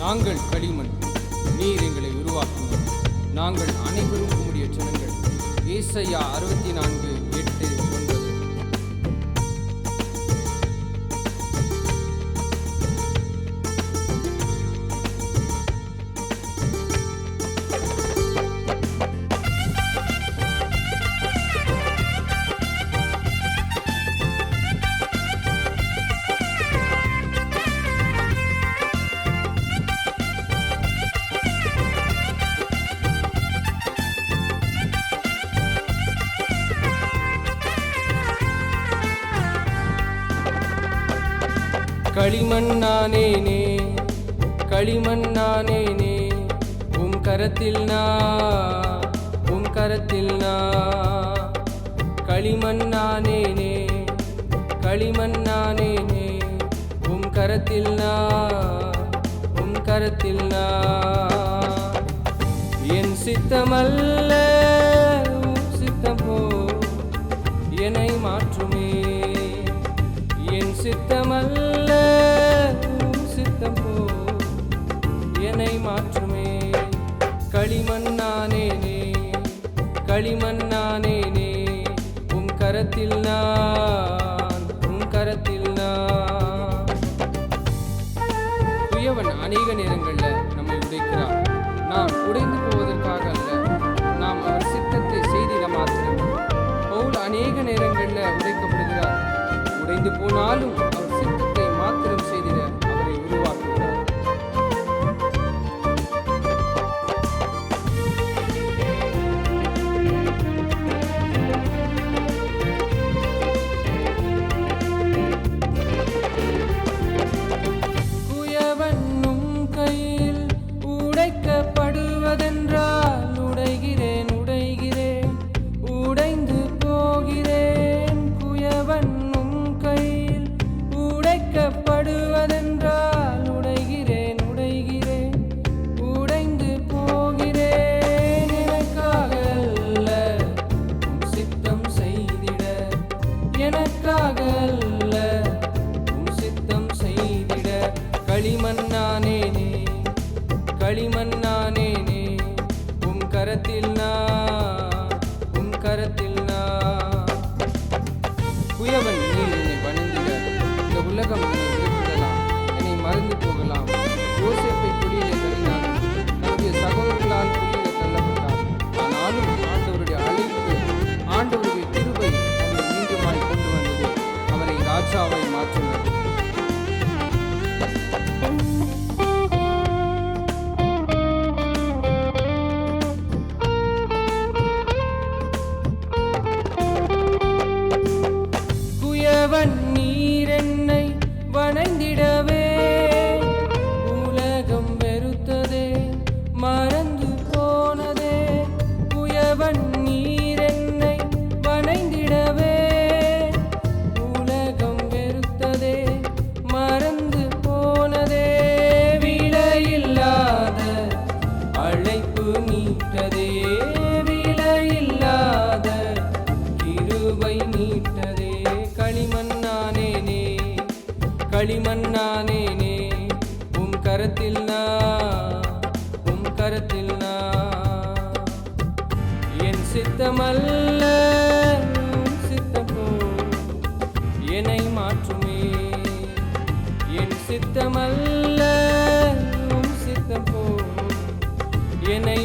நாங்கள் களிமண், நீர் எங்களை உருவாக்கினோம், நாங்கள் அனைவரும் உம்முடைய ஜனங்கள். ஏசாயா 64:8-9. களிமண்ணானேனே, களிமண்ணானேனே, உம் கரத்தில் நான், உம் கரத்தில் நான். களிமண்ணானேனே, களிமண்ணானேனே, உம் கரத்தில் நான், உம் கரத்தில் நான். என் சித்தமல்ல உம் சித்தம் போ என்னை மாற்றுமே, என் சித்தமல்ல உம் சித்தம் போ என்னை மாற்றுமே. களிமண்ணானேனே, களிமண்ணானேனே, உம் கரத்தில் நான், உம் கரத்தில் நான். குயவன் அநேக நேரங்களில் நம்மை உடைக்கிறார். நாம் உடைந்து போவதற்காக அல்ல, நாம் அவர் சித்தத்தை செய்திட மாத்திரம். பவுல் அநேக நேரங்களில் உடைக்கப்படுகிறார். உடைந்து போனாலும் அவர் சித்தத்தை மாத்திரம் செய்திட அவரை உருவாக்குகிறார். குயவனும் கையில் உடைக்கப்படுவதென்றால் உடைகிறேன், உடைகிறேன், உடைந்து போகிறேன். குயவனும் கையில் உடைக்கப்படுவதென்றால் உடைகிறேன், உடைகிறேன், உடைந்து போகிறேன். எனக்காக அல்ல உம் சித்தம் செய்திட, எனக்காக அல்ல உம் சித்தம் செய்திட. களிமண்ணானேனே, களிமண்ணானேனே, உம் கரத்தில் நான், உம் கரத்தில் நான். குயவன் நீ என்னை வணங்கிட, இந்த உலகம் என்னை விட்டுவிடலாம், என்னை மறந்து போகலாம். யோசேப்பை குழியிலே தள்ளினார், தன்னுடைய சகோதரர்களால் குழியிலே தள்ளப்பட்டார். ஆனாலும் ஆண்டவருடைய அழைப்பு, ஆண்டவருடைய கிருபை அவரை மீண்டுமாய் கொண்டு வந்தது, அவரை ராஜாவை மாற்றினது. குயவன் நீர் என்னை வணங்கிடவே உலகம் வெறுத்ததே, மறந்து போனதே. குயவன் நீர் என்னை வணங்கிடவே உலகம் வெறுத்ததே, மறந்து போனதே. விலையில்லாத அழைப்பு நீட்டதே, விலையில்லாத கிருபை நீட்டதே. களிமண்ணானேனே, களிமண்ணானேனே, உம் கரத்தில் நான், உம் கரத்தில் நான். என் சித்தமல்ல உம் சித்தம் போ என்னை மாற்றுமே, என் சித்தமல்ல உம் சித்தம் போ என்னை